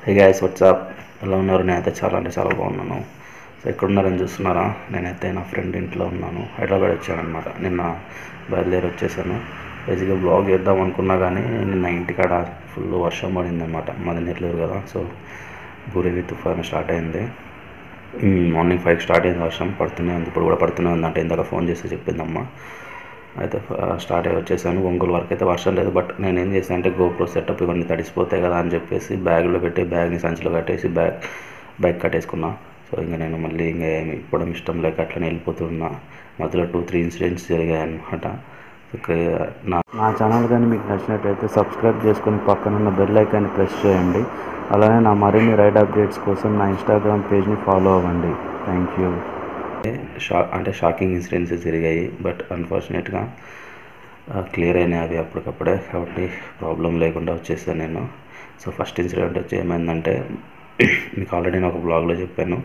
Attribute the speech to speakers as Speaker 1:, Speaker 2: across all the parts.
Speaker 1: Hey guys WhatsApp, ఎలా ఉన్నారు? నేనైతే చాలా అంటే చాలా బాగున్నాను. సో ఎక్కడున్నారని చూస్తున్నారా? నేనైతే నా ఫ్రెండ్ ఇంట్లో ఉన్నాను. హైదరాబాద్ వచ్చానమాట. నిన్న బయలుదేరి వచ్చేసాను. బేసిక్గా బ్లాగ్ చేద్దాం అనుకున్నా కానీ నిన్న ఇంటికాడ ఫుల్ వర్షం పడింది అనమాట. మాది నెల్లూరు కదా, సో బూరెవి తుఫాను స్టార్ట్ అయింది. మార్నింగ్ 5 స్టార్ట్ అయింది. వర్షం పడుతూనే ఉంది, ఇప్పుడు కూడా పడుతూనే ఉంది. అంటే ఇందాక ఫోన్ చేసి చెప్పిందమ్మా. అయితే స్టార్ట్ అయ్యి వచ్చేసాను. ఒంగోలు వరకు అయితే వర్షం లేదు. బట్ నేను ఏం చేశాను అంటే గోప్రో సెటప్ ఇవన్నీ తడిసిపోతాయి కదా అని చెప్పేసి బ్యాగ్లో పెట్టి బ్యాగ్ని సంచిలో కట్టేసి బైక్ కట్టేసుకున్నా. సో ఇంకా నేను మళ్ళీ ఇంకా ఏమి ఇప్పడం ఇష్టం లేక అట్లనే వెళ్ళిపోతున్నా. మధ్యలో 2-3 ఇన్సిడెంట్స్ జరిగాయి అనమాట. నా ఛానల్ కానీ మీకు నచ్చినట్లయితే సబ్స్క్రైబ్ చేసుకొని పక్కనున్న బెల్ ఐకాన్ని ప్రెస్ చేయండి. అలానే నా మరిన్ని రైడ్ అప్డేట్స్ కోసం నా ఇన్స్టాగ్రామ్ పేజ్ని ఫాలో అవ్వండి. Thank you. షాకింగ్ ఇన్సిడెంట్స్ జరిగాయి. బట్ అన్ఫార్చునేట్గా క్లియర్ అయినాయి అవి అప్పటికప్పుడే, కాబట్టి ప్రాబ్లం లేకుండా వచ్చేసాను నేను. సో ఫస్ట్ ఇన్సిడెంట్ వచ్చి ఏమైందంటే, మీకు ఆల్రెడీ నేను ఒక బ్లాగ్లో చెప్పాను,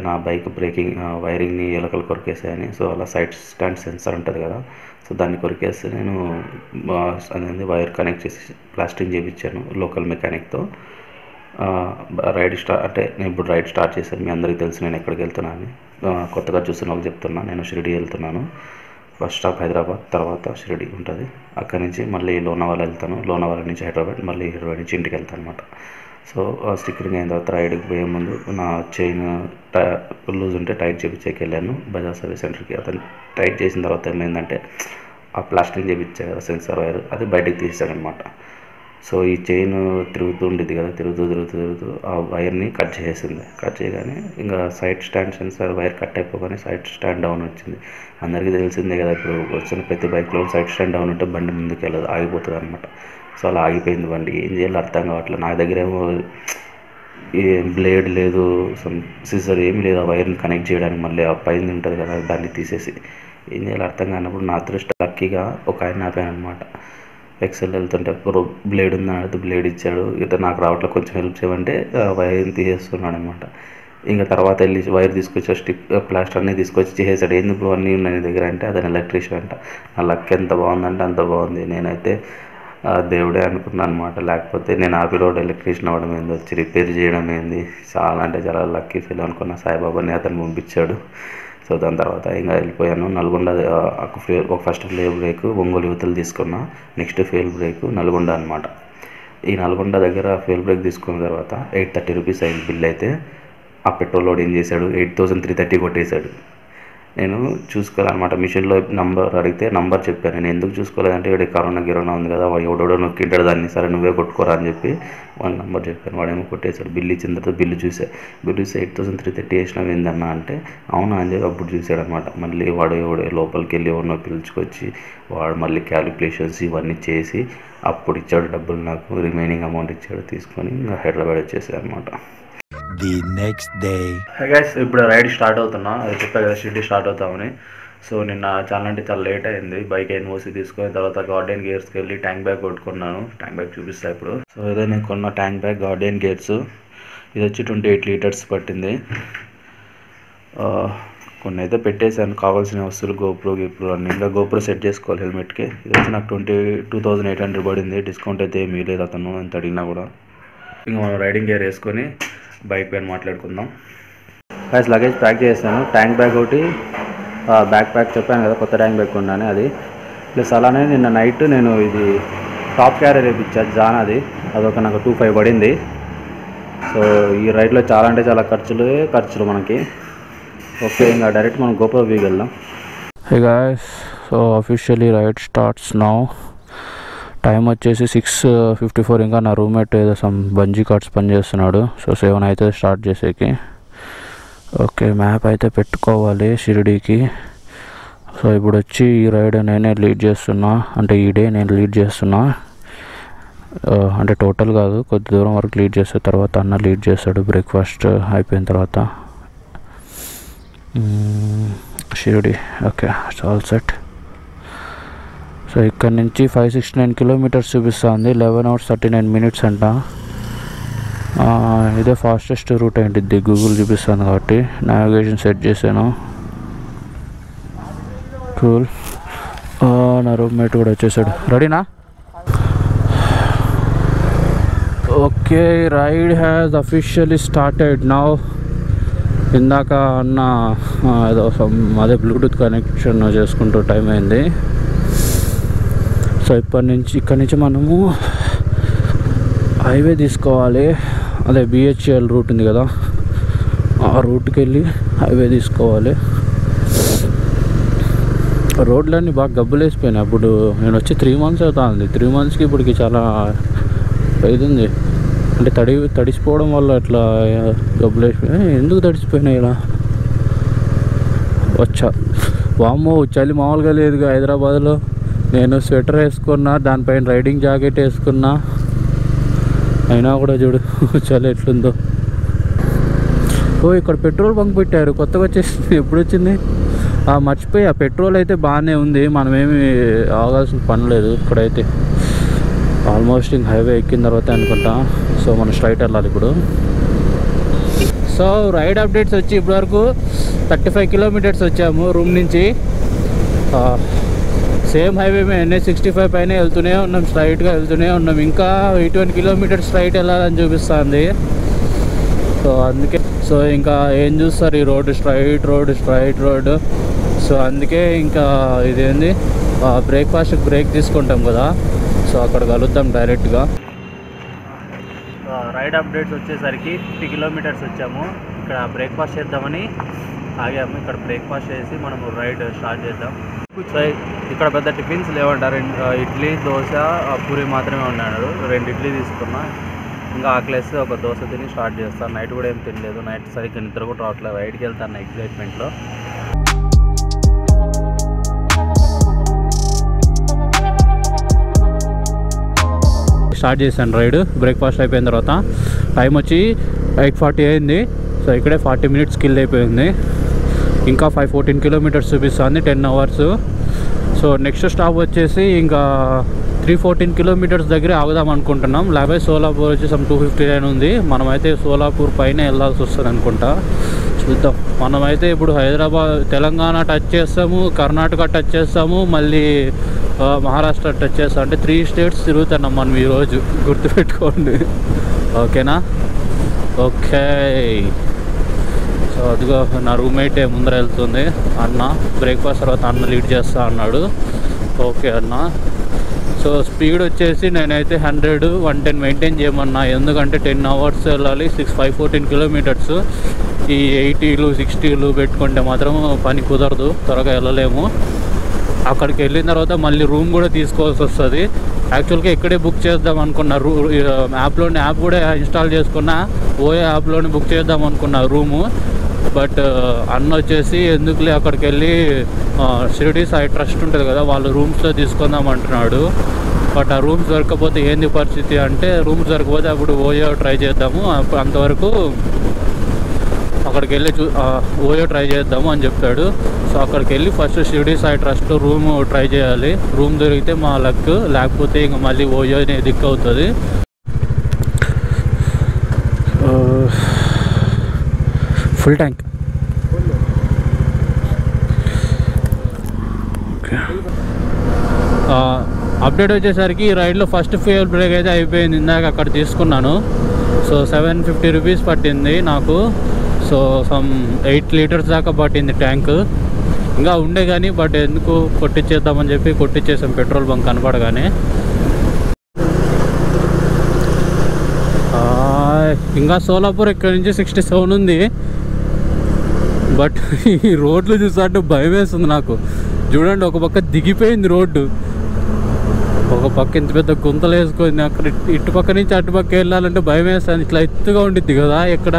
Speaker 1: నా బైక్ బ్రేకింగ్ వైరింగ్ని ఎలకలు కొరికేసాయని. సో అలా సైడ్ స్టాండ్ సెన్సార్ ఉంటుంది కదా, సో దాన్ని కొరికేస్తే నేను అనేది వైర్ కనెక్ట్ చేసి ప్లాస్టింగ్ చేయించాను లోకల్ మెకానిక్తో. నేను ఇప్పుడు రైడ్ స్టార్ట్ చేశాను. మీ అందరికీ తెలుసు నేను ఎక్కడికి వెళ్తున్నాను. కొత్తగా చూస్తున్న వాళ్ళకి చెప్తున్నా, నేను షిరిడి వెళ్తున్నాను. ఫస్ట్ స్టాప్ హైదరాబాద్, తర్వాత షిరిడి ఉంటుంది. అక్కడి నుంచి మళ్ళీ లోనావాలా వెళ్తాను. లోనావాలా నుంచి హైదరాబాద్, మళ్ళీ హైదరాబాద్ నుంచి ఇంటికి వెళ్తాను అనమాట. సో స్టిక్కరింగ్ అయిన తర్వాత రైడ్కి పోయే ముందు నా చైన్ లూజ్ ఉంటే టైట్ చేయించేకి వెళ్ళాను బజాజ్ సర్వీస్ సెంటర్కి. అతను టైట్ చేసిన తర్వాత ఏమైందంటే, ఆ ప్లాస్టింగ్ చేయించే కదా సెన్సార్ వైర్, అది బయటకు తీసాడనమాట. సో ఈ చైన్ తిరుగుతూ ఉండేది కదా, తిరుగుతూ ఆ వైర్ని కట్ చేయగానే ఇంకా side stand sensor wire cut అయిపోగానే సైడ్ స్టాండ్ డౌన్ వచ్చింది. అందరికీ తెలిసిందే కదా, ఇప్పుడు వచ్చిన ప్రతి బైక్లో సైడ్ స్టాండ్ డౌన్ ఉంటే బండి ముందుకు వెళ్ళదు, ఆగిపోతుంది అనమాట. సో అలా ఆగిపోయింది బండి. ఏం చేయాలో అర్థం కావట్లేదు. నా దగ్గర ఏమో బ్లేడ్ లేదు, సిజర్ ఏమి లేదు ఆ వైర్ని కనెక్ట్ చేయడానికి. మళ్ళీ ఆ పైన ఉంటుంది కదా, దాన్ని తీసేసి ఏం చేయాలో అర్థం కానప్పుడు నా అదృష్టం లక్కీగా ఒక ఆయన ఆపాను అనమాట. ఎక్సెల్ వెళ్తుంటే బ్లేడ్ ఉందని అడిగితే బ్లేడ్ ఇచ్చాడు. ఇట్లా నాకు రావట్లేదు, కొంచెం హెల్ప్ చేయమంటే వైర్ని తీసేస్తున్నాడు అనమాట. ఇంకా తర్వాత వెళ్ళి వైర్ తీసుకొచ్చి ప్లాస్టర్ అన్నీ తీసుకొచ్చి చేసేసాడు. ఎందుకు అన్నీ ఉన్నాయి దగ్గర అంటే, అతను ఎలక్ట్రీషియన్ అంట. నా లక్ ఎంత బాగుందంటే అంత బాగుంది. నేనైతే దేవుడే అనుకున్నాను అనమాట. లేకపోతే నేను ఆపి రోడ్ ఎలక్ట్రీషియన్ అవ్వడం ఏంది, వచ్చి రిపేర్ చేయడం ఏంది, చాలా అంటే చాలా లక్కీ ఫీల్ అనుకున్న. సాయిబాబాని అతను పంపించాడు. సో దాని తర్వాత ఇంకా వెళ్ళిపోయాను. నల్గొండ ఒక ఫస్ట్ ఫెయిల్ బ్రేక్ ఒంగోలు యువతలు తీసుకున్నా. నెక్స్ట్ ఫెయిల్ బ్రేక్ నల్గొండ అనమాట. ఈ నల్గొండ దగ్గర ఫెయిల్ బ్రేక్ తీసుకున్న తర్వాత 830 రూపీస్ అయింది బిల్. అయితే ఆ పెట్రోల్ లోడ్ ఏం చేశాడు, 8330 కొట్టేశాడు. నేను చూసుకోవాలన్నమాట. మిషన్లో నంబర్ అడిగితే నంబర్ చెప్పాను. నేను ఎందుకు చూసుకోలేదంటే, ఇక్కడ కరోనా ఉంది కదా, ఎవడోడో నొక్కింటాడు దాన్ని, సరే నువ్వే కొట్టుకోరా అని చెప్పి వాళ్ళ నంబర్ చెప్పాను. వాడేమో కొట్టేశాడు. బిల్లు ఇచ్చిన తర్వాత బిల్లు చూసి 8330 వేసినావు ఏందన్నా అంటే, అవునా అని చెప్పి అప్పుడు చూసాడు అనమాట. మళ్ళీ వాడు లోపలికి వెళ్ళి ఎవరినో పిలుచుకొచ్చి వాడు మళ్ళీ క్యాలిక్యులేషన్స్ ఇవన్నీ చేసి అప్పుడు ఇచ్చాడు డబ్బులు. నాకు రిమైనింగ్ అమౌంట్ ఇచ్చాడు. తీసుకొని ఇంకా హైదరాబాద్ వచ్చేసాడు అనమాట.
Speaker 2: The next day.
Speaker 1: Hi guys, ఇప్పుడు రైడ్ స్టార్ట్ అవుతున్నా. అది చెప్పా కదా షిరిడి స్టార్ట్ అవుతామని. సో నిన్న చాలా అంటే చాలా లేట్ అయింది. బైక్ ఎన్ఓసి తీసుకొని తర్వాత గార్డెన్ గేర్స్కి వెళ్ళి ట్యాంక్ బ్యాగ్ కొట్టుకున్నాను. ట్యాంక్ బ్యాగ్ చూపిస్తా ఇప్పుడు. సో ఇదే నేను కొన్న ట్యాంక్ బ్యాగ్ గార్డెన్ గేర్స్. ఇది వచ్చి 28 లీటర్స్ పట్టింది. కొన్ని అయితే పెట్టేశాను కావాల్సిన వస్తువులు, గోప్రో అన్ని. ఇంకా గోప్రో సెట్ చేసుకోవాలి హెల్మెట్కి. ఇది వచ్చి నాకు 22,800 పడింది. డిస్కౌంట్ అయితే ఏమీ లేదు అతను ఎంత అడిగినా కూడా. ఇంకా మనం రైడింగ్ గేర్ వేసుకొని బైక్ పైన మాట్లాడుకుందాం. గైస్ లగేజ్ ప్యాక్ చేశాను. ట్యాంక్ బ్యాగ్ ఒకటి, బ్యాక్ ప్యాక్ చెప్పాను కదా కొత్త ట్యాంక్ బ్యాగ్ కొన్నాను అది. ప్లస్ అలానే నిన్న నైట్ నేను ఇది టాప్ క్యారియర్ వేయించాను జానాది. అదొక నాకు 2500 పడింది. సో ఈ రైడ్లో చాలా అంటే చాలా ఖర్చులు మనకి. ఓకే, ఇంకా డైరెక్ట్ మనం గోప్రో వ్యూకి వెళ్దాం. Hey guys, so officially ride starts now. Time వచ్చేసి 6:54. ఇంకా నా రూమ్మేట్ ఏదో సమ్ బంజీ కార్డ్స్ పని చేస్తున్నాడు. సో 7 అయితే స్టార్ట్ చేసేకి. ఓకే, మ్యాప్ అయితే పెట్టుకోవాలి షిరిడీకి. సో ఇప్పుడు వచ్చి ఈ రైడ్ నేనే లీడ్ చేస్తున్నా, అంటే ఈ డే నేను లీడ్ చేస్తున్నా. అంటే టోటల్ కాదు, కొద్ది దూరం వరకు లీడ్ చేస్తే తర్వాత అన్న లీడ్ చేస్తాడు బ్రేక్ఫాస్ట్ అయిపోయిన తర్వాత. Shirdi okay, all set. So ఇక్కడ నుంచి 569 కిలోమీటర్స్ చూపిస్తుంది. 11 hours 39 minutes అంట. ఇదే ఫాస్టెస్ట్ రూట్ ఏంటిది గూగుల్ చూపిస్తుంది కాబట్టి నావిగేషన్ సెట్ చేశాను. కూల్. నా రూమ్మేట్ కూడా వచ్చేసాడు. రెడీనా?
Speaker 3: Okay, ride has officially started now. ఇందాక అన్న ఏదో అదే బ్లూటూత్ కనెక్షన్ చేసుకుంటూ టైం అయింది. సో ఇక్కడి నుంచి మనము హైవే తీసుకోవాలి. అదే బిహెచ్ఎల్ రూట్ ఉంది కదా, ఆ రూట్కి వెళ్ళి హైవే తీసుకోవాలి. రోడ్లన్నీ బాగా గబ్బులేసిపోయినాయి. అప్పుడు నేను వచ్చి 3 months అవుతుంది. 3 monthsకి ఇప్పటికి చాలా ఇది ఉంది. అంటే తడిసిపోవడం వల్ల అట్లా గబ్బులేసిపోయినాయి. ఎందుకు తడిసిపోయినాయి ఇలా? వచ్చా వామ్మో, చలి మామూలుగా లేదుగా హైదరాబాద్లో. నేను స్వెటర్ వేసుకున్నా, దానిపైన రైడింగ్ జాకెట్ వేసుకున్నా, అయినా కూడా చూడు చలి ఎట్లుందో. ఓ, ఇక్కడ పెట్రోల్ బంక్ పెట్టారు కొత్తగా వచ్చేసింది. ఎప్పుడు వచ్చింది? మర్చిపోయి. ఆ పెట్రోల్ అయితే బాగానే ఉంది, మనమేమి ఆగాల్సిన పని లేదు. ఇక్కడైతే ఆల్మోస్ట్ ఇంక హైవే ఎక్కిన తర్వాత అనుకుంటా. సో మనం స్ట్రైట్ వెళ్ళాలి ఇప్పుడు. సో రైడ్ అప్డేట్స్ వచ్చి ఇప్పటివరకు 35 kilometers వచ్చాము రూమ్ నుంచి. సేమ్ హైవే మేము NH65 పైన వెళ్తూనే ఉన్నాం, స్ట్రైట్గా వెళ్తూనే ఉన్నాం. ఇంకా 81 kilometers స్ట్రైట్ వెళ్ళాలని చూపిస్తుంది. సో అందుకే ఇంకా ఏం చూస్తారు, ఈ రోడ్డు స్ట్రైట్ రోడ్డు. సో అందుకే ఇంకా ఇదేంది, బ్రేక్ఫాస్ట్కి బ్రేక్ తీసుకుంటాం కదా, సో అక్కడ కలుద్దాం డైరెక్ట్గా. రైడ్ అప్డేట్స్ వచ్చేసరికి 50 kilometers వచ్చాము. ఇక్కడ బ్రేక్ఫాస్ట్ చేద్దామని ఆగాము. ఇక్కడ బ్రేక్ఫాస్ట్ చేసి మనము రైడ్ స్టార్ట్ చేద్దాం. సో ఇక్కడ పెద్ద టిఫిన్స్ లేవంటారు. ఇడ్లీ, దోశ, పూరి మాత్రమే ఉన్నాడు. 2 ఇడ్లీ తీసుకున్నా. ఇంకా ఆకలేస్తే ఒక దోశ తిని స్టార్ట్ చేస్తాను. నైట్ కూడా ఏం తినలేదు. నైట్ సరిగ్గా నిద్ర కూడా రావట్లేదు. రైడ్కి వెళ్తాను ఎక్సైట్మెంట్లో. స్టార్ట్ చేశాను రైడ్. బ్రేక్ఫాస్ట్ అయిపోయిన తర్వాత టైం వచ్చి 8:40 అయింది. సో ఇక్కడే 40 minutes కిల్ అయిపోయింది. ఇంకా 514 kilometers చూపిస్తుంది, 10 hours. సో నెక్స్ట్ స్టాప్ వచ్చేసి ఇంకా 314 kilometers దగ్గర ఆగుదాం అనుకుంటున్నాం. లేకపోతే సోలాపూర్ వచ్చి 259 ఉంది. మనమైతే సోలాపూర్ పైన వెళ్ళాల్సి వస్తుంది అనుకుంటా. చూద్దాం. మనమైతే ఇప్పుడు హైదరాబాద్, తెలంగాణ టచ్ చేస్తాము, కర్ణాటక టచ్ చేస్తాము, మళ్ళీ మహారాష్ట్ర టచ్ చేస్తాం. అంటే 3 states తిరుగుతున్నాం మనం ఈరోజు, గుర్తుపెట్టుకోండి. ఓకేనా? ఓకే. సో అదిగో నా రూమ్మేటే ముందర వెళ్తుంది. అన్న బ్రేక్ఫాస్ట్ తర్వాత అన్న లీడ్ చేస్తా అన్నాడు. ఓకే అన్న. సో స్పీడ్ వచ్చేసి నేనైతే 100, 110 మెయింటైన్ చేయమన్నా. ఎందుకంటే 10 hours వెళ్ళాలి, 514 kilometers. ఈ 80, 60 పెట్టుకుంటే మాత్రం పని కుదరదు, త్వరగా వెళ్ళలేము. అక్కడికి వెళ్ళిన తర్వాత మళ్ళీ రూమ్ కూడా తీసుకోవాల్సి వస్తుంది. యాక్చువల్గా ఇక్కడే బుక్ చేద్దాం అనుకున్నా. యాప్ కూడా ఇన్స్టాల్ చేసుకున్నా. ఓయో యాప్లోనే బుక్ చేద్దాం అనుకున్నా రూము. బట్ అన్న వచ్చేసి ఎందుకులే అక్కడికి వెళ్ళి షిరిడి సాయి ట్రస్ట్ ఉంటుంది కదా, వాళ్ళు రూమ్స్లో తీసుకుందాం అంటున్నాడు. బట్ ఆ రూమ్స్ దొరకకపోతే ఏంది పరిస్థితి అంటే, రూమ్స్ దొరకకపోతే అప్పుడు ఓయో ట్రై చేద్దాము, అంతవరకు అక్కడికి వెళ్ళి ఓయో ట్రై చేద్దాము అని చెప్తాడు. సో అక్కడికి వెళ్ళి first Shirdi Sai trust room try చేయాలి. రూమ్ దొరికితే మా లక్, లేకపోతే ఇంకా మళ్ళీ ఓయోనే దిక్కు అవుతుంది. Full tank. అప్డేట్ వచ్చేసరికి రైడ్లో ఫస్ట్ ఫ్యూయల్ బ్రేక్ అయితే అయిపోయింది. ఇందాక అక్కడ తీసుకున్నాను. సో 750 rupees పట్టింది నాకు. సో 8 liters దాకా పట్టింది ట్యాంక్. ఇంకా ఉండే కానీ బట్ ఎందుకు కొట్టించేద్దామని చెప్పి కొట్టించేసాం పెట్రోల్ బంక్ కనపడగానే. ఇంకా సోలాపూర్ ఇక్కడ నుంచి 67 ఉంది. బట్ ఈ రోడ్లు చూసాంటే భయం వేస్తుంది నాకు. చూడండి, ఒక పక్క దిగిపోయింది రోడ్డు, ఒక పక్క ఇంత పెద్ద గుంతలు వేసుకుంది. అక్కడ ఇటు పక్క నుంచి అటు పక్క వెళ్ళాలంటే భయం వేస్తుంది. ఇట్లా ఎత్తుగా ఉండిద్ది కదా, ఎక్కడ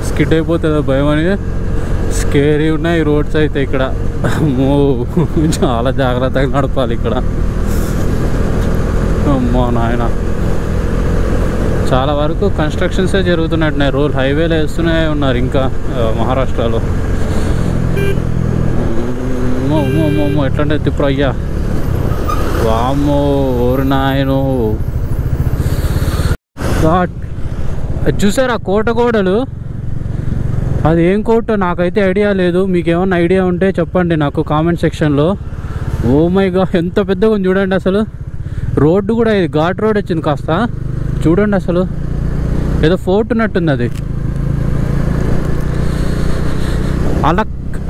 Speaker 3: స్కిడ్ అయిపోతుందో భయం అని. స్కేరీ ఉన్నాయి రోడ్స్ అయితే ఇక్కడ. చాలా జాగ్రత్తగా నడపాలి ఇక్కడ. అమ్మో నాయన, చాలా వరకు కన్స్ట్రక్షన్సే జరుగుతున్నట్టున్నాయి. రోడ్ హైవేలో వేస్తూనే ఉన్నారు ఇంకా మహారాష్ట్రలో. ఎట్లంటే తిప్పుడు అయ్యా, వామ్మో ఓరు నాయను. చూసారా కోట గోడలు? అది ఏం కోట నాకైతే ఐడియా లేదు. మీకు ఏమన్నా ఐడియా ఉంటే చెప్పండి నాకు కామెంట్ సెక్షన్లో. ఓ మై గాడ్, ఎంత పెద్దగా ఉంది చూడండి అసలు. రోడ్డు కూడా ఇది ఘాట్ రోడ్ వచ్చింది కాస్త. చూడండి అసలు ఏదో ఫోర్ట్ ఉన్నట్టుంది అది.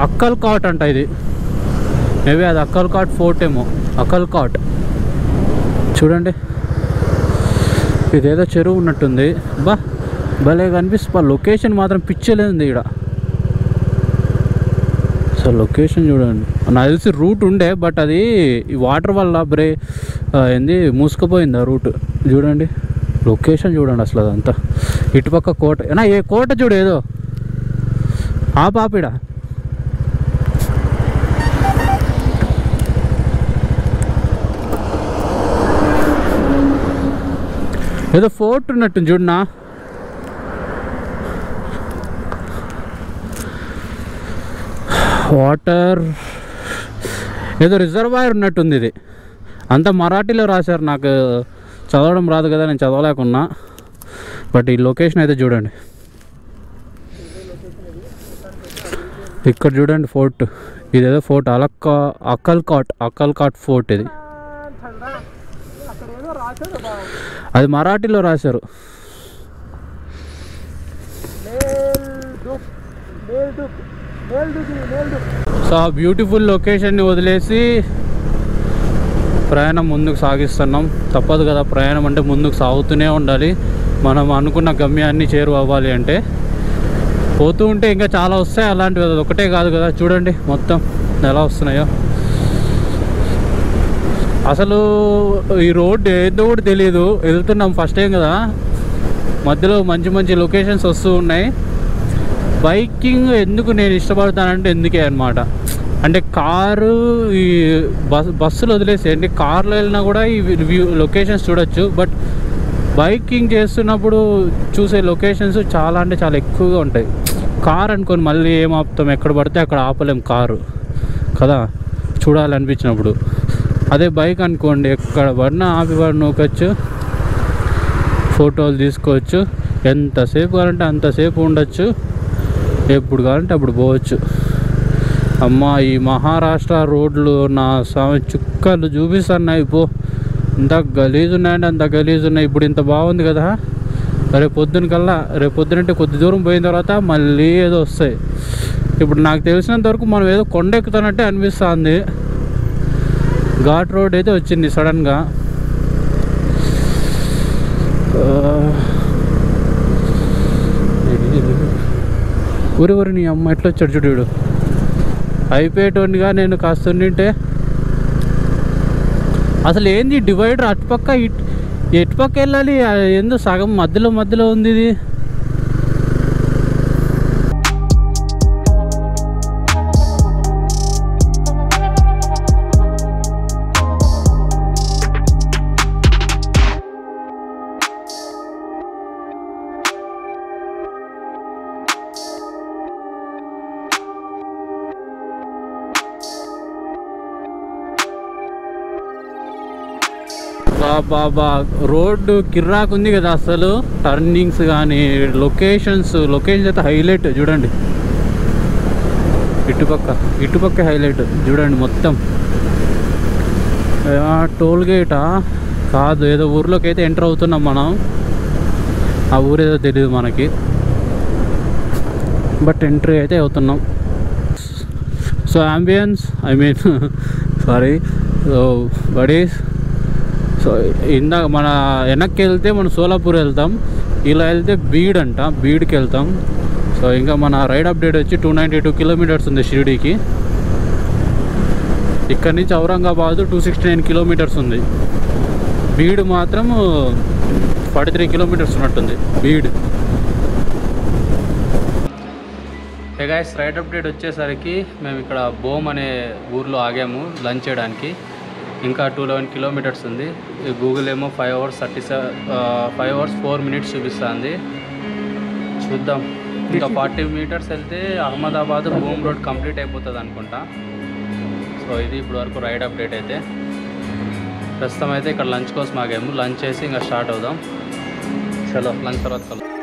Speaker 3: అక్కల్ కాట్ అంట ఇది. మేబీ అది అక్కల్ కాట్ ఫోర్ట్ ఏమో. అక్కల్ కాట్ చూడండి, ఇదేదో చెరువు ఉన్నట్టుంది. బా భలే కనిపిస్తుంది. లొకేషన్ మాత్రం పిచ్చలేదు ఇక్కడ. సో లొకేషన్ చూడండి. నాకు తెలిసి రూట్ ఉండే, బట్ అది ఈ వాటర్ వల్ల ఏంది మూసుకుపోయింది ఆ రూట్. చూడండి లొకేషన్ చూడండి అసలు అదంతా. ఇటుపక్క కోట, ఏనా ఏ కోట చూడు ఏదో పాపిడ. ఏదో ఫోర్ట్ ఉన్నట్టు చూడనా. వాటర్ ఏదో రిజర్వాయర్ ఉన్నట్టుంది. ఇది అంతా మరాఠీలో రాశారు. నాకు చదవడం రాదు కదా, నేను చదవలేకున్నా. బట్ ఈ లొకేషన్ అయితే చూడండి. ఇక్కడ చూడండి ఫోర్ట్. ఇదేదో ఫోర్ట్ అక్కల్ కాట్ ఫోర్ట్. ఇది అది మరాఠీలో రాశారు. సో ఆ బ్యూటిఫుల్ లొకేషన్ని వదిలేసి ప్రయాణం ముందుకు సాగిస్తున్నాం. తప్పదు కదా, ప్రయాణం అంటే ముందుకు సాగుతూనే ఉండాలి. మనం అనుకున్న గమ్యాన్ని చేరువవ్వాలి అంటే. పోతూ ఉంటే ఇంకా చాలా వస్తాయి అలాంటివి. అది ఒకటే కాదు కదా, చూడండి మొత్తం ఎలా వస్తున్నాయో. అసలు ఈ రోడ్ ఏదో కూడా తెలియదు. వెళ్తున్నాం ఫస్ట్ టైం కదా, మధ్యలో మంచి మంచి లొకేషన్స్ వస్తూ ఉన్నాయి. బైకింగ్ ఎందుకు నేను ఇష్టపడతానంటే ఎందుకే అనమాట. అంటే కారు ఈ బస్సులు వదిలేసేయండి, కార్లో వెళ్ళినా కూడా ఈ లొకేషన్స్ చూడొచ్చు. బట్ బైకింగ్ చేస్తున్నప్పుడు చూసే లొకేషన్స్ చాలా అంటే చాలా ఎక్కువగా ఉంటాయి. కార్ అనుకొని మళ్ళీ ఏం ఆపుతాం, ఎక్కడ పడితే అక్కడ ఆపలేం కారు కదా చూడాలనిపించినప్పుడు. అదే బైక్ అనుకోండి, ఎక్కడ పడినా ఆపి నూకొచ్చు, ఫోటోలు తీసుకోవచ్చు, ఎంతసేపు కావాలంటే అంతసేపు ఉండొచ్చు, ఎప్పుడు కావాలంటే అప్పుడు పోవచ్చు. అమ్మ ఈ మహారాష్ట్ర రోడ్లు నా చుక్కలు చూపిస్తున్నాయి. ఇంత గలీజు ఉన్నాయంటే అంత గలీజు ఉన్నాయి. ఇప్పుడు ఇంత బాగుంది కదా, రేపు పొద్దునంటే కొద్ది దూరం పోయిన తర్వాత మళ్ళీ ఏదో వస్తాయి. ఇప్పుడు నాకు తెలిసినంత వరకు మనం ఏదో కొండ ఎక్కుతున్నట్టే అనిపిస్తుంది. ఘాట్ రోడ్ అయితే వచ్చింది సడన్గా. ఊరి నీ అమ్మ ఎట్లా వచ్చాడు చూడు. అయిపోయేటోనిగా నేను కాస్త ఉండింటే. అసలు ఏంది డివైడర్ అటుపక్క ఎటుపక్క వెళ్ళాలి, ఏందో సగం మధ్యలో ఉంది ఇది. బాబా రోడ్డు కిర్రాకు ఉంది కదా అసలు. టర్నింగ్స్ కానీ లొకేషన్స్ అయితే హైలైట్ చూడండి. ఇటుపక్క హైలైట్ చూడండి మొత్తం. టోల్ గేటా కాదు, ఏదో ఊర్లోకి అయితే ఎంటర్ అవుతున్నాం మనం. ఆ ఊరేదో తెలియదు మనకి, బట్ ఎంట్రీ అయితే అవుతున్నాం. So ambience sorry buddies. So ఇందాక మన వెనక్కి వెళ్తే మనం సోలాపూర్ వెళ్తాం, ఇలా వెళ్తే బీడ్కి వెళ్తాం. సో ఇంకా మన రైడ్ అప్డేట్ వచ్చి 292 కిలోమీటర్స్ ఉంది షిరిడీకి. ఇక్కడ నుంచి ఔరంగాబాద్ 269 కిలోమీటర్స్ ఉంది. బీడ్ మాత్రం 43 కిలోమీటర్స్ ఉన్నట్టుంది బీడ్. గైస్ రైడ్ అప్డేట్ వచ్చేసరికి మేము ఇక్కడ బోమ్ అనే ఊర్లో ఆగాము లంచ్ చేయడానికి. ఇంకా 211 కిలోమీటర్స్ ఉంది. గూగుల్ ఏమో 5 hours 4 minutes చూపిస్తుంది. చూద్దాం, ఇంకా 40 meters వెళ్తే అహ్మదాబాద్ బోమ్ రోడ్ కంప్లీట్ అయిపోతుంది అనుకుంటా. సో ఇది ఇప్పుడు వరకు రైడ్ అప్డేట్ అయితే. ప్రస్తుతం అయితే ఇక్కడ లంచ్ కోసం ఆగాము. లంచ్ చేసి ఇంకా స్టార్ట్ అవుదాం. చలో లంచ్ తర్వాత కలుద్దాం.